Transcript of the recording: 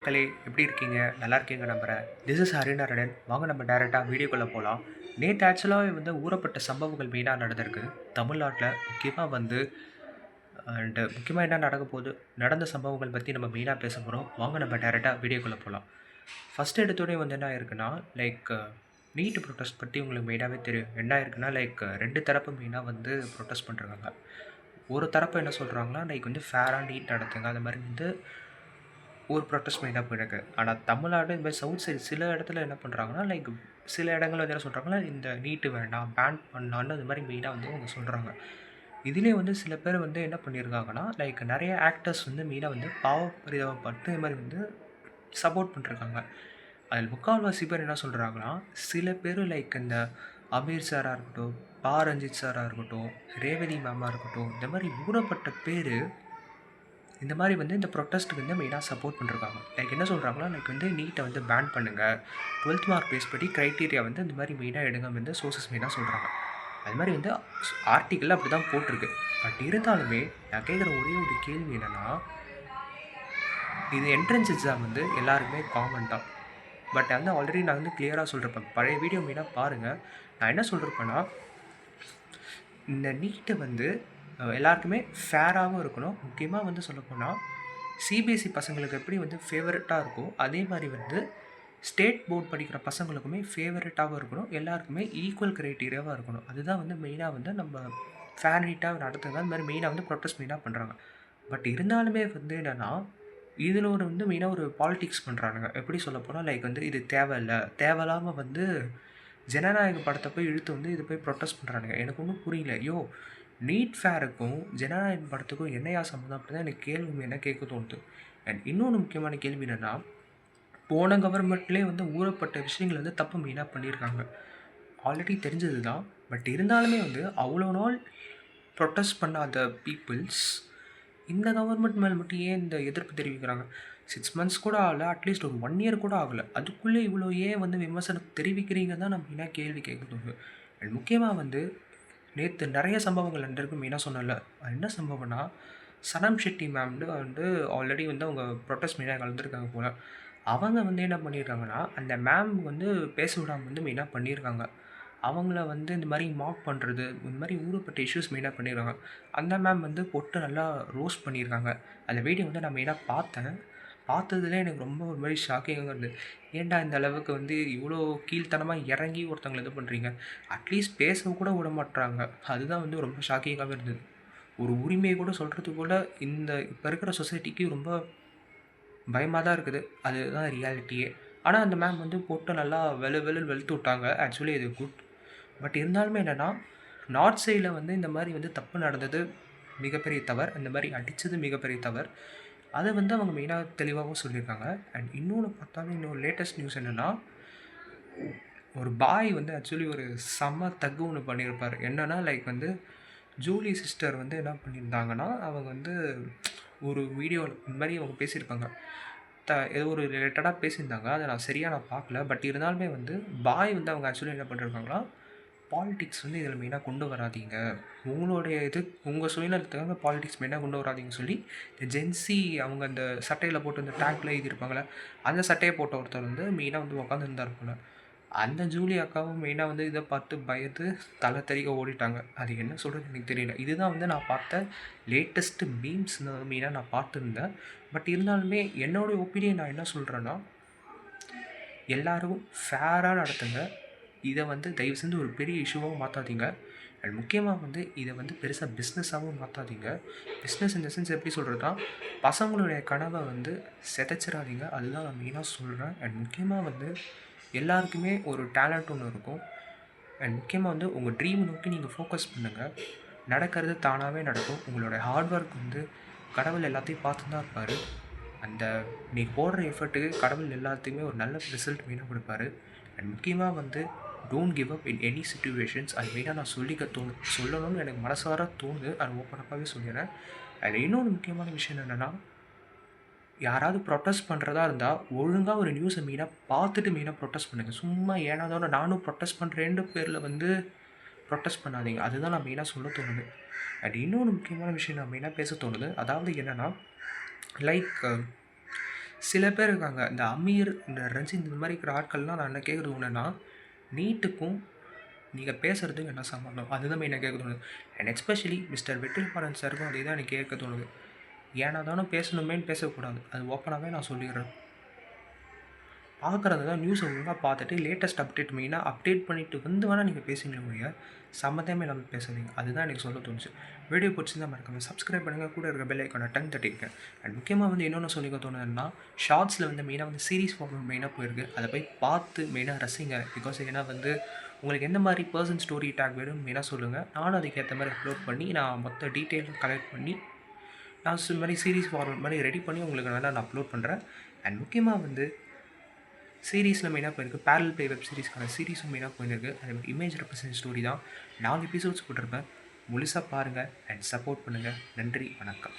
மக்களே எப்படி இருக்கீங்க? நல்லா இருக்கீங்க நம்புறேன். This is Harinarayanan. வாங்க நம்ம டைரக்ட்டா வீடியோக்குள்ள போலாம். நேத்து ஆக்சுவலாவே வந்து ஊறப்பட்ட சம்பவங்கள் மெயினா நடந்திருக்கு. தமிழ்நாட்ல முக்கியமா வந்து முக்கியமா என்ன நடக்க போது, நடந்த சம்பவங்கள் பத்தி நம்ம மெயினா பேச போறோம். வாங்க நம்ம டைரக்ட்டா வீடியோக்குள்ள போலாம். ஃபர்ஸ்ட் எடுத்தோனே வந்து என்ன ஆயிருக்குன்னா, லைக் நீட் ப்ரொடெஸ்ட் பத்தி உங்களுக்கு மெயினாவே தெரியும். என்ன ஆயிருக்குன்னா, 2 தரப்பு மெயினா வந்து ப்ரொடெஸ்ட் பண்றாங்க. ஒரு தரப்பு என்ன சொல்றாங்கன்னா, வந்து ஃபேரா நீட் நடத்துங்க. அந்த மாரி வந்து ஒரு ப்ரொட்டஸ்ட் மெயினா போயிருக்கு. ஆனா தமிழ்நாடு இந்த மாரி சவுத் சைடு சில இடத்துல என்ன பண்றாங்கன்னா, சில இடங்கள்ல வந்து என்ன சொல்றாங்கன்னா, இந்த நீட் வேண்டாம், பேன் பண்ணலான்னு அது மாரி மெயினா வந்து அவங்க சொல்றாங்க. இதிலேயே வந்து சில பேர் வந்து என்ன பண்ணியிருக்காங்கன்னா, நெறைய ஆக்டர்ஸ் வந்து மெயினா வந்து பரிதாபப்பட்டு இது மாரி வந்து சப்போர்ட் பண்ணிருக்காங்க. அதில் முக்கால்வாசி பேர் என்ன சொல்றாங்கன்னா, சில பேரு இந்த அமீர் சாரா இருக்கட்டும், ரஞ்சித் சாரா இருக்கட்டும், ரேவதி மேமா இருக்கட்டும், இந்த மாரி ஊறப்பட்ட பேரு இந்த மாரி வந்து இந்த ப்ரொட்டஸ்ட்க்கு வந்து மெயினா சப்போர்ட் பண்ணிருக்காங்க. என்ன சொல்றாங்கன்னா, வந்து நீட்ட வந்து பேன் பண்ணுங்க. 12த் மார்க் பேஸ் படி கிரைட்டீரியா வந்து இந்த மாரி மெயினா எடுங்க வந்து சோர்சஸ் மெயினா சொல்றாங்க. அது மாரி வந்து ஆர்டிக்கிள்ல அப்படிதான் போட்டிருக்கு. பட் இருந்தாலுமே நான் கேட்குற ஒரே ஒரு கேள்வி என்னன்னா, இது என்ட்ரன்ஸ் எக்ஸாம் வந்து எல்லாருக்குமே காமன் தான். பட் வந்து ஆல்ரெடி நான் வந்து கிளியரா சொல்லிருப்பேன். பழைய வீடியோ மெயினா பாருங்க. நான் என்ன சொல்லிருப்பேன்னா, இந்த நீட்ட வந்து எல்லாருக்குமே ஃபேராவும் இருக்கணும். முக்கியமா வந்து சொல்லப்போனா, சிபிஎஸ்இ பசங்களுக்கு எப்படி வந்து ஃபேவரட்டா இருக்கோ, அதே மாரி வந்து ஸ்டேட் போர்ட் படிக்கிற பசங்களுக்குமே ஃபேவரட்டாவும் இருக்கணும். எல்லாருக்குமே ஈக்குவல் கிரைட்டீரியாவா இருக்கணும். அதுதான் வந்து மெயினா வந்து நம்ம ஃபேர் நீட்டா நடத்துங்க. அந்த மாரி மெயினா வந்து ப்ரொட்டஸ்ட் மெயினா பண்றாங்க. பட் இருந்தாலுமே வந்து என்னன்னா, இதில ஒரு வந்து மெயினா ஒரு பாலிடிக்ஸ் பண்றானுங்க. எப்படி சொல்லப்போனா, வந்து இது தேவையில்ல. தேவையில்லாம வந்து ஜனநாயக படத்த போய் இழுத்து வந்து இது போய் ப்ரொட்டஸ்ட் பண்றானுங்க. எனக்கு ஒண்ணும் புரியல. யோவ்! நீட் ஃபேருக்கும், ஜனநாயகம் படத்துக்கும் என்னய்யா சம்மந்தம்? அப்படி தான் எனக்கு கேள்வி மெயினா கேட்க தோணுது. அண்ட் இன்னொன்னு முக்கியமான கேள்வி என்னன்னா, போன கவர்மெண்ட்லயே வந்து ஊறப்பட்ட விஷயங்கள வந்து தப்பு மெயினா பண்ணியிருக்காங்க. ஆல்ரெடி தெரிஞ்சது தான். பட் இருந்தாலுமே வந்து அவ்வளோ நாள் ப்ரொட்டஸ்ட் பண்ணாத பீப்பிள்ஸ், இந்த கவர்மெண்ட் மேல மட்டும் ஏன் இந்த எதிர்ப்பு தெரிவிக்கிறாங்க? 6 மந்த்ஸ் கூட ஆகல. அட்லீஸ்ட் ஒரு 1 இயர் கூட ஆகல. அதுக்குள்ளே இவ்வளோ ஏன் வந்து விமர்சனம் தெரிவிக்கிறீங்க தான் நான் மெயினா கேள்வி கேட்க தோணுது. அண்ட் முக்கியமா வந்து நேத்து நெறைய சம்பவங்கள் நடந்திருக்கு மெயினா சொன்னேன்ல. அது என்ன சம்பவம்னா, சனம் ஷெட்டி மேம்னு வந்து ஆல்ரெடி வந்து அவங்க ப்ரொட்டஸ்ட் மெயினா கலந்துருக்காங்க போல. அவங்க வந்து என்ன பண்ணியிருக்காங்கன்னா, அந்த மேம் வந்து பேச விடாம வந்து மெயினா பண்ணியிருக்காங்க. அவங்கள வந்து இந்த மாரி மாக் பண்றது, இந்த மாரி ஊருப்பட்ட இஷ்யூஸ் மெயினா பண்ணியிருக்காங்க. அந்த மேம் வந்து போட்டு நல்லா ரோஸ்ட் பண்ணியிருக்காங்க. அந்த வீடியோ வந்து நான் மெயினா பார்த்தேன். பார்த்ததுலே எனக்கு ரொம்ப ஒரு மாரி ஷாக்கிங்கா இருந்தது. ஏன்டா இந்த அளவுக்கு வந்து இவ்வளோ கீழ்த்தனமா இறங்கி ஒருத்தவங்கள இது பண்றீங்க? அட்லீஸ்ட் பேச கூட விட மாட்றாங்க. அதுதான் வந்து ரொம்ப ஷாக்கிங்காவே இருந்தது. ஒரு உரிமைய கூட சொல்றதுக்கு கூட இந்த இப்ப இருக்கிற சொசைட்டிக்கு ரொம்ப பயமா தான் இருக்குது. அதுதான் ரியாலிட்டியே. ஆனா அந்த மேம் வந்து போட்டு நல்லா வெளுன்னு வெளுத்து விட்டாங்க. ஆக்சுவலி இது குட். பட் இருந்தாலுமே என்னன்னா, நார்த் சைட்ல வந்து இந்த மாரி வந்து தப்பு நடந்தது மிகப்பெரிய தவறு. இந்த மாரி அடிச்சது மிகப்பெரிய தவறு. அத வந்து அவங்க மெயினா தெளிவாவும் சொல்லியிருக்காங்க. அண்ட் இன்னொன்னு பார்த்தாலும் இன்னொரு லேட்டஸ்ட் நியூஸ் என்னன்னா, ஒரு பாய் வந்து ஆக்சுவலி ஒரு செம்ம தக்கு ஒண்ணு பண்ணியிருப்பாரு. என்னன்னா, வந்து ஜூலி சிஸ்டர் வந்து என்ன பண்ணியிருந்தாங்கன்னா, அவங்க வந்து ஒரு வீடியோல இந்த மாரி அவங்க பேசியிருப்பாங்க. ஏதோ ஒரு ரிலேட்டடா பேசியிருந்தாங்க. அத நான் பார்க்கல. பட் இருந்தாலுமே வந்து பாய் வந்து அவங்க ஆக்சுவலி என்ன பண்ணியிருக்காங்கன்னா, பாலிடிக்ஸ் வந்து இதில மெயினா கொண்டு வராதீங்க. உங்களுடைய இது உங்க சுயநலத்துக்காக பாலிடிக்ஸ் மெயினா கொண்டு வராதீங்கன்னு சொல்லி, இந்த ஜென்ஸி அவங்க அந்த சட்டையில போட்டு அந்த டேக்ல எழுதியிருப்பாங்கல்ல, அந்த சட்டைய போட்ட ஒருத்தர் வந்து மெயினா வந்து உட்காந்துருந்தார் போல. அந்த ஜூலி அக்காவும் மெயினா வந்து இத பார்த்து பயந்து தல தெறிக்க ஓடிட்டாங்க. அது என்ன சொல்றதுன்னு எனக்கு தெரியல. இதுதான் வந்து நான் பார்த்த லேட்டஸ்ட் மீம்ஸ் மெயினா நான் பார்த்துருந்தேன். பட் இருந்தாலுமே என்னோட ஒப்பீனியன் நான் என்ன சொல்றேன்னா, எல்லாரும் ஃபேரா நடத்துங்க. இத வந்து தயவு செஞ்சு ஒரு பெரிய இஷ்யூவாவும் மாத்தாதீங்க. அண்ட் முக்கியமா வந்து இத வந்து பெருசா பிஸ்னஸாவும் மாத்தாதீங்க. பிஸ்னஸ் இன் த சென்ஸ் எப்படி சொல்றதுன்னா, பசங்களுடைய கனவ வந்து சிதைச்சிராதீங்க. அதுதான் நான் மெயினா சொல்றேன். அண்ட் முக்கியமா வந்து எல்லாருக்குமே ஒரு டேலண்ட் ஒண்ணு இருக்கும். அண்ட் முக்கியமா வந்து உங்க ட்ரீம் நோக்கி நீங்க ஃபோக்கஸ் பண்ணுங்க. நடக்கிறது தானாவே நடக்கும். உங்களோட ஹார்ட் ஒர்க் வந்து கடவுள் எல்லாத்தையும் பார்த்துன்னு தான் இருப்பாரு. அந்த நீ போடுற எஃபர்ட்டுக்கு கடவுள் எல்லாத்துக்குமே ஒரு நல்ல ரிசல்ட் மெயினா குடுப்பாரு. அண்ட் முக்கியமா வந்து don't give up in any situations. அது மெயினா நான் சொல்லணும்னு எனக்கு மனசார தோணுது. அது ஓப்பன் அப்பாவே சொல்லிடுறேன். அதில் இன்னொரு முக்கியமான விஷயம் என்னென்னா, யாராவது ப்ரொட்டஸ்ட் பண்ணுறதா இருந்தா, ஒழுங்கா ஒரு நியூஸ மெயினா பார்த்துட்டு மெயினா ப்ரொட்டஸ்ட் பண்ணுங்க. சும்மா ஏனோ தானோ நானும் ப்ரொட்டஸ்ட் பண்றேன்ற பேர்ல வந்து ப்ரொட்டஸ்ட் பண்ணாதீங்க. அதுதான் நான் மெயினா சொல்ல தோணுது. அண்ட் இன்னொரு முக்கியமான விஷயம் நான் மெயினா பேச தோணுது. அதாவது என்னன்னா, லைக் சில பேர் இருக்காங்க. இந்த அமீர், இந்த ரஞ்சித் இந்த மாரி இருக்கிற ஆட்கள்லாம் நான் என்ன கேட்குறது ஒன்னுன்னா, நீட்டுக்கும் நீங்க பேசுறதுக்கும் என்ன சம்மந்தம்? அதுதான் மெயினா கேட்க தோணுது. அண்ட் எஸ்பெஷலி மிஸ்டர் வெற்றிமாறன் சாருக்கும் அதே தான் எனக்கு கேட்க தோணுது. ஏனா தானோ பேசணுமேன்னு பேசக்கூடாது. அது ஓப்பனாவே நான் சொல்லிடுறேன். பார்க்குறது தான் நியூஸை ஒழுங்கா பார்த்துட்டு லேட்டஸ்ட் அப்டேட் மெயினாக அப்டேட் பண்ணிட்டு வந்து வேணால் நீங்கள் பேசுங்களே ஒழிய சம்மந்தமே இல்லாமல் பேசாதீங்க. அதுதான் எனக்கு சொல்ல தோணுச்சு. வீடியோ பிடிச்சிருந்தா மறக்காம சப்ஸ்கிரைப் பண்ணுங்கள். கூட இருக்க பெல் ஐக்கானை டங் தட்டிருக்கேன். அண்ட் முக்கியமாக வந்து இன்னொன்று சொல்லிக்க தோணுதுன்னா, ஷார்ட்ஸில் வந்து மெயினாக வந்து சீரிஸ் ஃபார்ம் மெயினாக போயிருக்கு. அதை போய் பார்த்து மெயினாக ரசிங்க. பிகாஸ் ஏன்னா வந்து உங்களுக்கு எந்த மாதிரி பர்சன் ஸ்டோரி டேக் வேணும் மெயினாக சொல்லுங்கள். நானும் அதுக்கேற்ற மாதிரி அப்லோட் பண்ணி நான் மொத்த டீட்டெயிலும் கலெக்ட் பண்ணி நான் இது மாதிரி சீரிஸ் ஃபார்மேட் மாதிரி ரெடி பண்ணி உங்களுக்கு நான் அப்லோட் பண்ணுறேன். அண்ட் முக்கியமாக வந்து சீரீஸில் மெயினாக போயிருக்கு. பேரல் ப்ளே வெப் சீரிஸ்க்கான சீரிஸும் மெயினாக போயிருக்கு. அதே மாதிரி இமேஜ் ரெப்ரசன்ட் ஸ்டோரி தான் 4 எபிசோட்ஸ் போட்டிருப்பேன். முழுசாக பாருங்கள் அண்ட் சப்போர்ட் பண்ணுங்கள். நன்றி, வணக்கம்.